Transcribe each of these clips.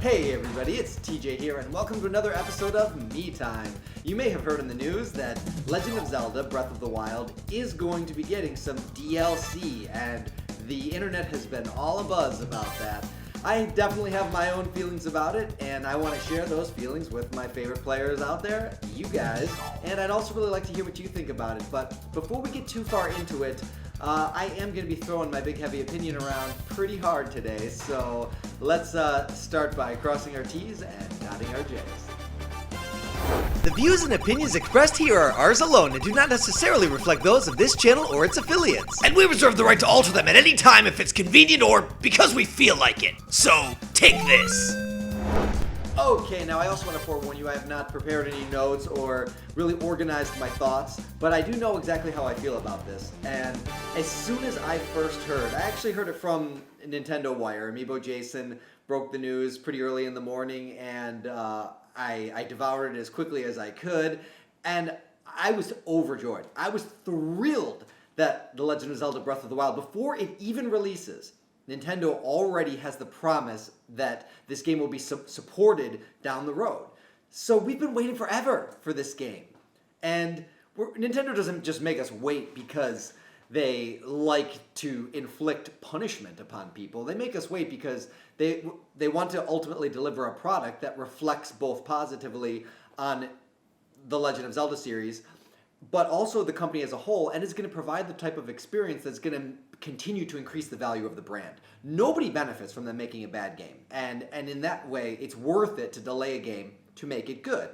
Hey everybody, it's TJ here and welcome to another episode of Me Time. You may have heard in the news that Legend of Zelda Breath of the Wild is going to be getting some DLC, and the internet has been all abuzz about that. I definitely have my own feelings about it, and I want to share those feelings with my favorite players out there, you guys, and I'd also really like to hear what you think about it. But before we get too far into it, I am going to be throwing my big heavy opinion around pretty hard today, so let's start by crossing our T's and dotting our J's. The views and opinions expressed here are ours alone and do not necessarily reflect those of this channel or its affiliates. And we reserve the right to alter them at any time if it's convenient or because we feel like it. So, take this. Okay, now I also want to forewarn you, I have not prepared any notes or really organized my thoughts, but I do know exactly how I feel about this. And as soon as I first heard, I actually heard it from Nintendo Wire. Amiibo Jason broke the news pretty early in the morning, and I devoured it as quickly as I could, and I was overjoyed. I was thrilled that The Legend of Zelda Breath of the Wild, before it even releases, Nintendo already has the promise that this game will be supported down the road. So we've been waiting forever for this game. And Nintendo doesn't just make us wait because they like to inflict punishment upon people. They make us wait because they want to ultimately deliver a product that reflects both positively on the Legend of Zelda series, but also the company as a whole, and is going to provide the type of experience that's going to continue to increase the value of the brand. Nobody benefits from them making a bad game, and in that way, it's worth it to delay a game to make it good.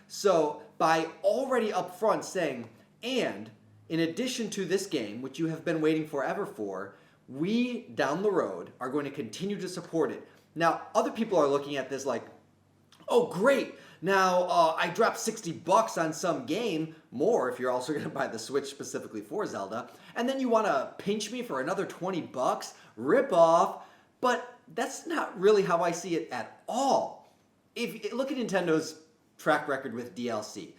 So by already up front saying, and in addition to this game, which you have been waiting forever for, we, down the road, are going to continue to support it. Now, other people are looking at this like, oh, great. Now, I dropped $60 on some game, more if you're also going to buy the Switch specifically for Zelda, and then you want to pinch me for another $20? Rip off. But that's not really how I see it at all. If look at Nintendo's track record with DLC.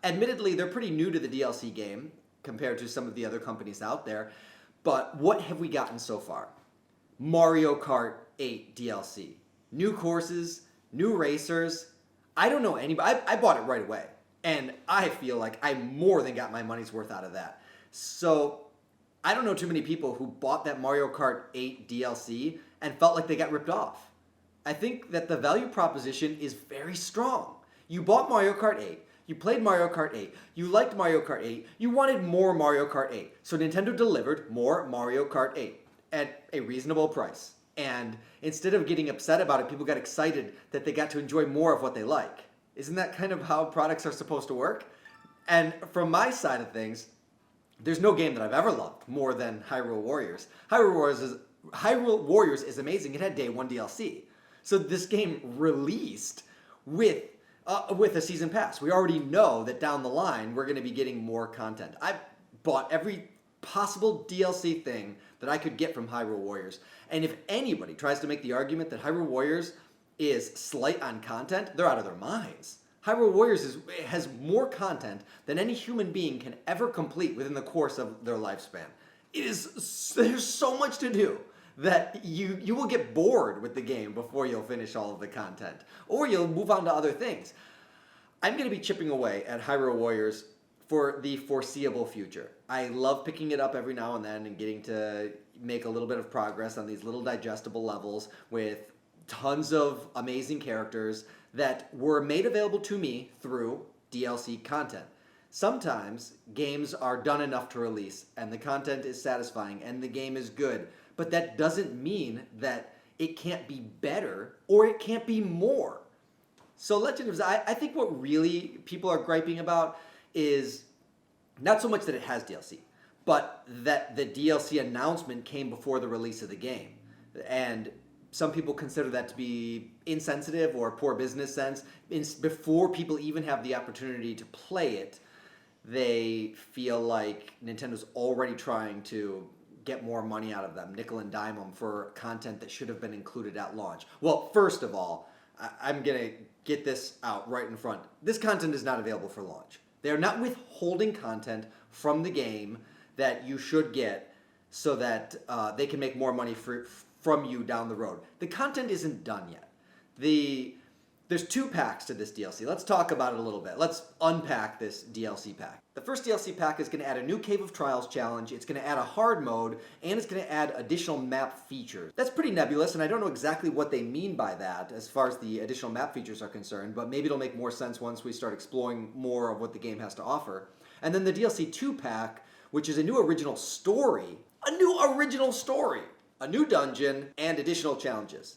Admittedly, they're pretty new to the DLC game compared to some of the other companies out there, but what have we gotten so far? Mario Kart 8 DLC. New courses, new racers. I don't know anybody. I bought it right away, and I feel like I more than got my money's worth out of that. So I don't know too many people who bought that Mario Kart 8 DLC and felt like they got ripped off. I think that the value proposition is very strong. You bought Mario Kart 8, you played Mario Kart 8, you liked Mario Kart 8, you wanted more Mario Kart 8. So Nintendo delivered more Mario Kart 8 at a reasonable price. And instead of getting upset about it, people got excited that they got to enjoy more of what they like. Isn't that kind of how products are supposed to work? And from my side of things, there's no game that I've ever loved more than Hyrule Warriors. Hyrule Warriors is amazing. It had day one DLC. So this game released with a season pass. We already know that down the line, we're going to be getting more content. I bought every possible DLC thing that I could get from Hyrule Warriors. And if anybody tries to make the argument that Hyrule Warriors is slight on content, they're out of their minds. Hyrule Warriors has more content than any human being can ever complete within the course of their lifespan. There's so much to do that you will get bored with the game before you'll finish all of the content. Or you'll move on to other things. I'm going to be chipping away at Hyrule Warriors for the foreseeable future. I love picking it up every now and then and getting to make a little bit of progress on these little digestible levels with tons of amazing characters that were made available to me through DLC content. Sometimes games are done enough to release and the content is satisfying and the game is good, but that doesn't mean that it can't be better or it can't be more. So Legend of Zelda, I think what really people are griping about is not so much that it has DLC, but that the DLC announcement came before the release of the game. And some people consider that to be insensitive or poor business sense. Before people even have the opportunity to play it, they feel like Nintendo's already trying to get more money out of them, nickel and dime them for content that should have been included at launch. Well, first of all, I'm going to get this out right in front. This content is not available for launch. They're not withholding content from the game that you should get so that they can make more money from you down the road. The content isn't done yet. There's 2 packs to this DLC. Let's talk about it a little bit. Let's unpack this DLC pack. The first DLC pack is going to add a new Cave of Trials challenge, it's going to add a hard mode, and it's going to add additional map features. That's pretty nebulous, and I don't know exactly what they mean by that as far as the additional map features are concerned, but maybe it'll make more sense once we start exploring more of what the game has to offer. And then the DLC 2 pack, which is a new original story, a new dungeon, and additional challenges.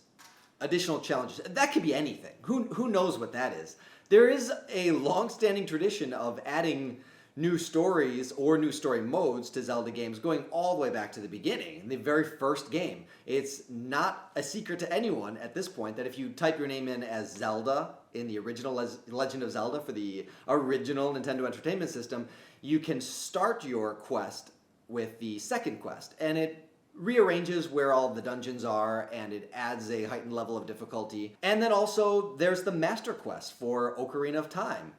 That could be anything. Who knows what that is? There is a long-standing tradition of adding new stories or new story modes to Zelda games going all the way back to the beginning, the very first game. It's not a secret to anyone at this point that if you type your name in as Zelda in the original Legend of Zelda for the original Nintendo Entertainment System, you can start your quest with the second quest, and it rearranges where all the dungeons are, and it adds a heightened level of difficulty. And then also there's the Master Quest for Ocarina of Time.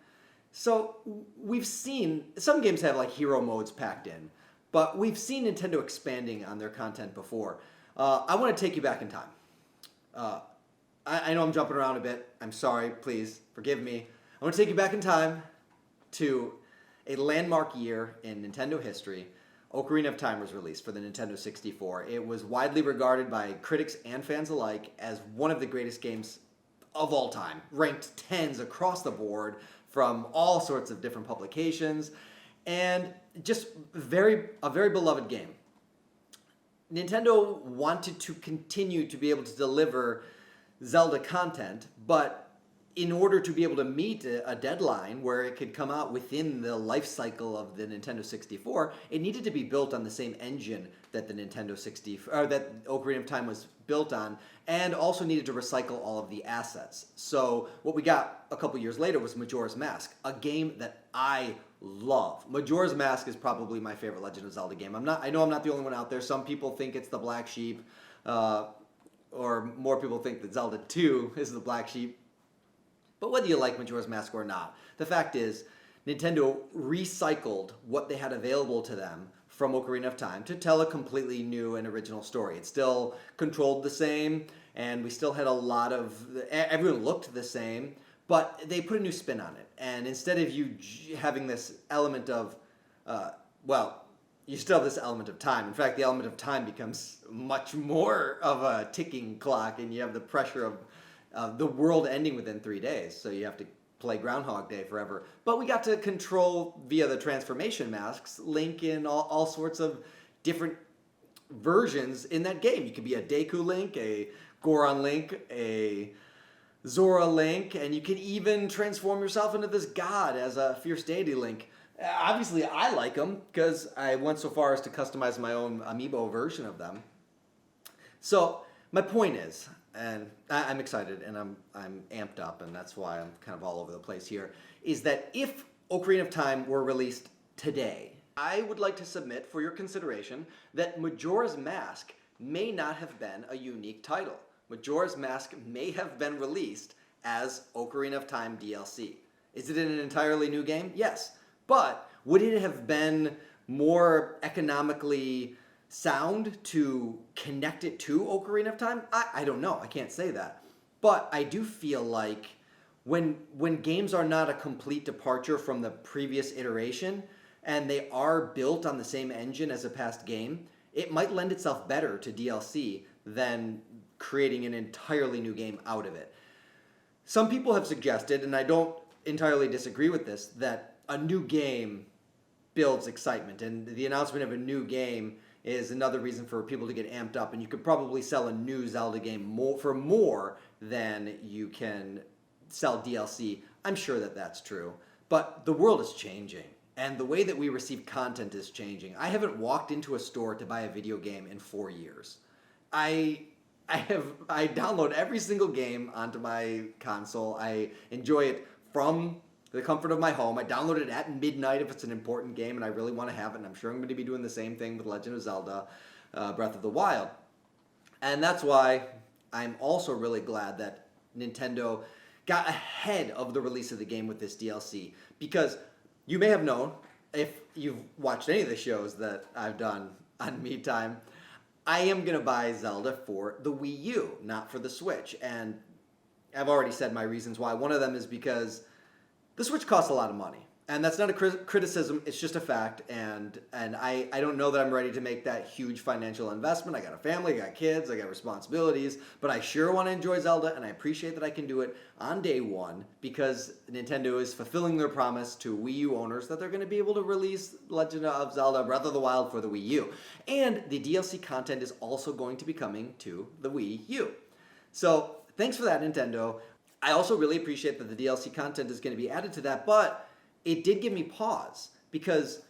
So we've seen, some games have like hero modes packed in, but we've seen Nintendo expanding on their content before. I want to take you back in time. I know I'm jumping around a bit. I'm sorry, please forgive me. I want to take you back in time to a landmark year in Nintendo history. Ocarina of Time was released for the Nintendo 64. It was widely regarded by critics and fans alike as one of the greatest games of all time, ranked tens across the board from all sorts of different publications, and just a very beloved game. Nintendo wanted to continue to be able to deliver Zelda content, but in order to be able to meet a deadline where it could come out within the life cycle of the Nintendo 64, it needed to be built on the same engine that the Nintendo 64, or that Ocarina of Time was built on, and also needed to recycle all of the assets. So what we got a couple years later was Majora's Mask, a game that I love. Majora's Mask is probably my favorite Legend of Zelda game. I know I'm not the only one out there. Some people think it's the black sheep, or more people think that Zelda 2 is the black sheep. But whether you like Majora's Mask or not, the fact is, Nintendo recycled what they had available to them from Ocarina of Time to tell a completely new and original story. It still controlled the same, and we still had a lot of... everyone looked the same, but they put a new spin on it. And instead of you having this element of... you still have this element of time. In fact, the element of time becomes much more of a ticking clock, and you have the pressure of the world ending within 3 days, so you have to play Groundhog Day forever. But we got to control, via the transformation masks, Link in all sorts of different versions in that game. You could be a Deku Link, a Goron Link, a Zora Link, and you can even transform yourself into this god as a Fierce Deity Link. Obviously, I like them, because I went so far as to customize my own amiibo version of them. So, my point is... and I'm excited and I'm amped up, and that's why I'm kind of all over the place here, is that if Ocarina of Time were released today, I would like to submit for your consideration that Majora's Mask may not have been a unique title. Majora's Mask may have been released as Ocarina of Time DLC. Is it an entirely new game? Yes. But would it have been more economically sound to connect it to Ocarina of Time? I don't know. I can't say that. But I do feel like when games are not a complete departure from the previous iteration and they are built on the same engine as a past game, it might lend itself better to DLC than creating an entirely new game out of it. Some people have suggested, and I don't entirely disagree with this, that a new game builds excitement, and the announcement of a new game is another reason for people to get amped up, and you could probably sell a new Zelda game for more than you can sell DLC. I'm sure that that's true, but the world is changing, and the way that we receive content is changing. I haven't walked into a store to buy a video game in 4 years. I download every single game onto my console. I enjoy it from the comfort of my home. I download it at midnight if it's an important game and I really want to have it, and I'm sure I'm going to be doing the same thing with Legend of Zelda Breath of the Wild. And that's why I'm also really glad that Nintendo got ahead of the release of the game with this DLC, because you may have known, if you've watched any of the shows that I've done on Me Time, I am going to buy Zelda for the Wii U, not for the Switch. And I've already said my reasons why. One of them is because the Switch costs a lot of money. And that's not a criticism, it's just a fact. And I don't know that I'm ready to make that huge financial investment. I got a family, I got kids, I got responsibilities, but I sure want to enjoy Zelda, and I appreciate that I can do it on day one because Nintendo is fulfilling their promise to Wii U owners that they're going to be able to release Legend of Zelda Breath of the Wild for the Wii U. And the DLC content is also going to be coming to the Wii U. So thanks for that, Nintendo. I also really appreciate that the DLC content is going to be added to that, but it did give me pause because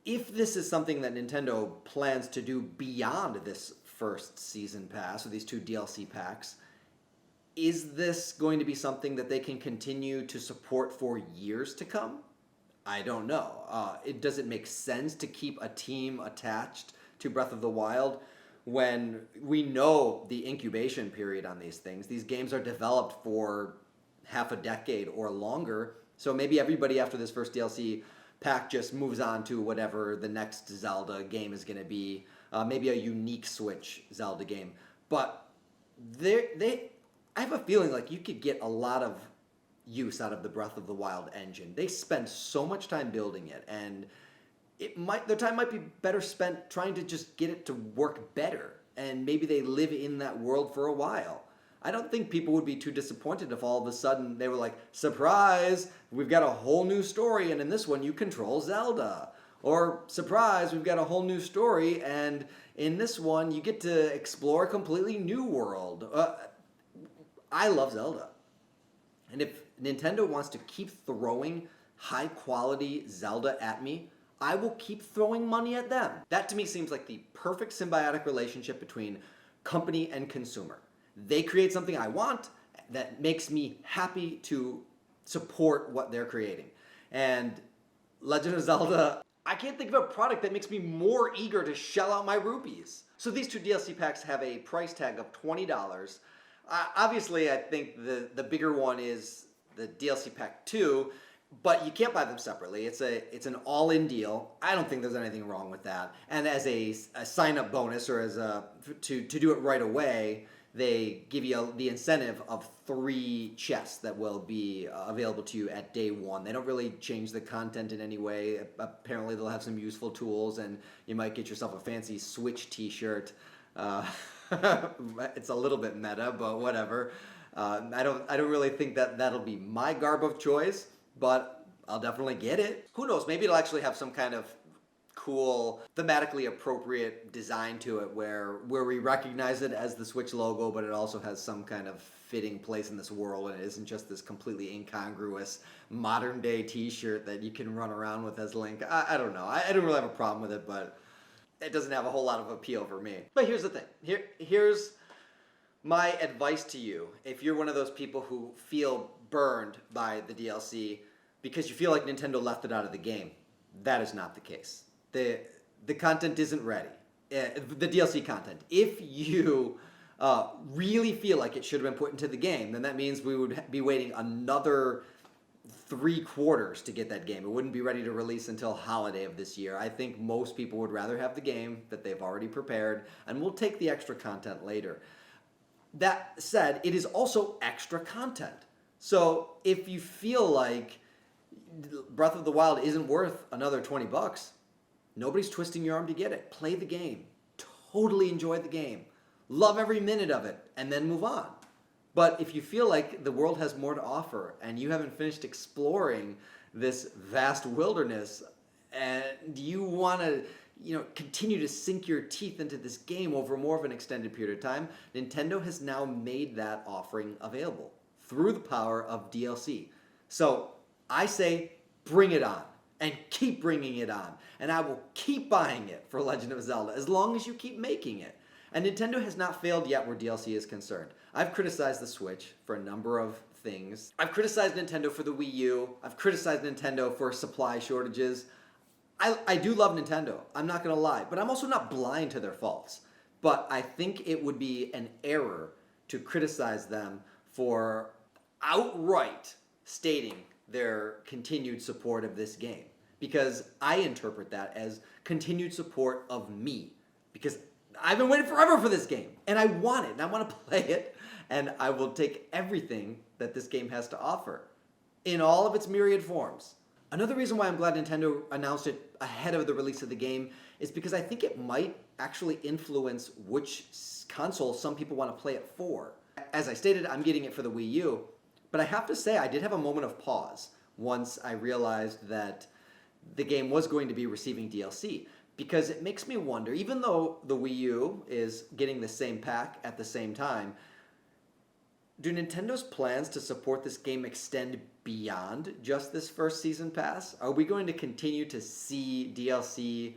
if this is something that Nintendo plans to do beyond this first season pass or these 2 DLC packs, is this going to be something that they can continue to support for years to come? I don't know. Does it make sense to keep a team attached to Breath of the Wild when we know the incubation period on these things? These games are developed for half a decade or longer. So maybe everybody after this first DLC pack just moves on to whatever the next Zelda game is going to be. Maybe a unique Switch Zelda game. But I have a feeling like you could get a lot of use out of the Breath of the Wild engine. They spend so much time building it, and their time might be better spent trying to just get it to work better. And maybe they live in that world for a while. I don't think people would be too disappointed if all of a sudden they were like, surprise, we've got a whole new story, and in this one you control Zelda. Or, surprise, we've got a whole new story, and in this one you get to explore a completely new world. I love Zelda. And if Nintendo wants to keep throwing high-quality Zelda at me, I will keep throwing money at them. That to me seems like the perfect symbiotic relationship between company and consumer. They create something I want that makes me happy to support what they're creating. And Legend of Zelda, I can't think of a product that makes me more eager to shell out my rupees. So these 2 DLC packs have a price tag of $20. Obviously, I think the bigger one is the DLC pack 2, but you can't buy them separately. It's an all-in deal. I don't think there's anything wrong with that. And as a sign-up bonus or as to do it right away, they give you the incentive of 3 chests that will be available to you at day 1. They don't really change the content in any way. Apparently, they'll have some useful tools, and you might get yourself a fancy Switch t-shirt. It's a little bit meta, but whatever. I don't really think that that'll be my garb of choice, but I'll definitely get it. Who knows? Maybe it'll actually have some kind of cool, thematically appropriate design to it where we recognize it as the Switch logo, but it also has some kind of fitting place in this world, and it isn't just this completely incongruous modern day t-shirt that you can run around with as Link. I don't know. I don't really have a problem with it, but it doesn't have a whole lot of appeal for me. But here's the thing. Here's my advice to you. If you're one of those people who feel burned by the DLC because you feel like Nintendo left it out of the game, that is not the case. The content isn't ready. The DLC content. If you really feel like it should have been put into the game, then that means we would be waiting another 3 quarters to get that game. It wouldn't be ready to release until holiday of this year. I think most people would rather have the game that they've already prepared, and we'll take the extra content later. That said, it is also extra content. So if you feel like Breath of the Wild isn't worth another $20, nobody's twisting your arm to get it. Play the game. Totally enjoy the game. Love every minute of it, and then move on. But if you feel like the world has more to offer and you haven't finished exploring this vast wilderness and you want to continue to sink your teeth into this game over more of an extended period of time, Nintendo has now made that offering available through the power of DLC. So I say bring it on and keep bringing it on. And I will keep buying it for Legend of Zelda as long as you keep making it. And Nintendo has not failed yet where DLC is concerned. I've criticized the Switch for a number of things. I've criticized Nintendo for the Wii U. I've criticized Nintendo for supply shortages. I do love Nintendo, I'm not going to lie, but I'm also not blind to their faults. But I think it would be an error to criticize them for outright stating their continued support of this game. Because I interpret that as continued support of me. Because I've been waiting forever for this game, and I want it, and I want to play it, and I will take everything that this game has to offer in all of its myriad forms. Another reason why I'm glad Nintendo announced it ahead of the release of the game is because I think it might actually influence which console some people want to play it for. As I stated, I'm getting it for the Wii U, but I have to say I did have a moment of pause once I realized that the game was going to be receiving DLC, because it makes me wonder, even though the Wii U is getting the same pack at the same time, do Nintendo's plans to support this game extend beyond just this first season pass? Are we going to continue to see DLC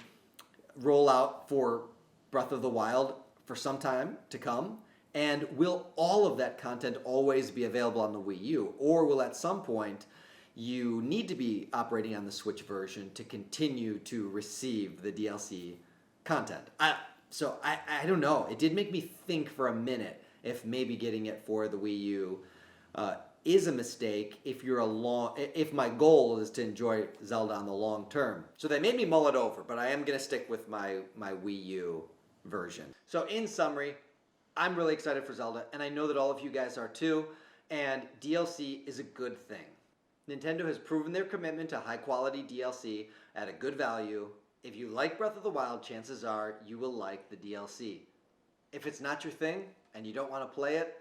roll out for Breath of the Wild for some time to come? And will all of that content always be available on the Wii U? Or will at some point you need to be operating on the Switch version to continue to receive the DLC content? So I don't know. It did make me think for a minute if maybe getting it for the Wii U is a mistake if my goal is to enjoy Zelda on the long term. So they made me mull it over, but I am going to stick with my Wii U version. So in summary, I'm really excited for Zelda, and I know that all of you guys are too, and DLC is a good thing. Nintendo has proven their commitment to high-quality DLC at a good value. If you like Breath of the Wild, chances are you will like the DLC. If it's not your thing, and you don't want to play it,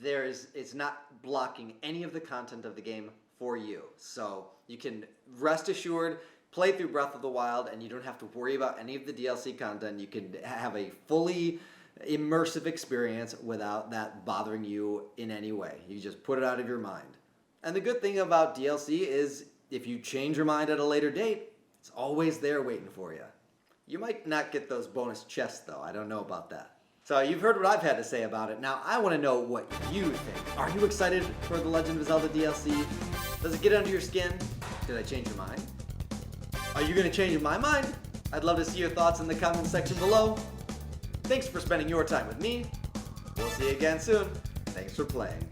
it's not blocking any of the content of the game for you. So you can rest assured, play through Breath of the Wild, and you don't have to worry about any of the DLC content. You can have a fully immersive experience without that bothering you in any way. You just put it out of your mind. And the good thing about DLC is if you change your mind at a later date, it's always there waiting for you. You might not get those bonus chests though. I don't know about that. So you've heard what I've had to say about it. Now I want to know what you think. Are you excited for the Legend of Zelda DLC? Does it get under your skin? Did I change your mind? Are you going to change my mind? I'd love to see your thoughts in the comment section below. Thanks for spending your time with me. We'll see you again soon. Thanks for playing.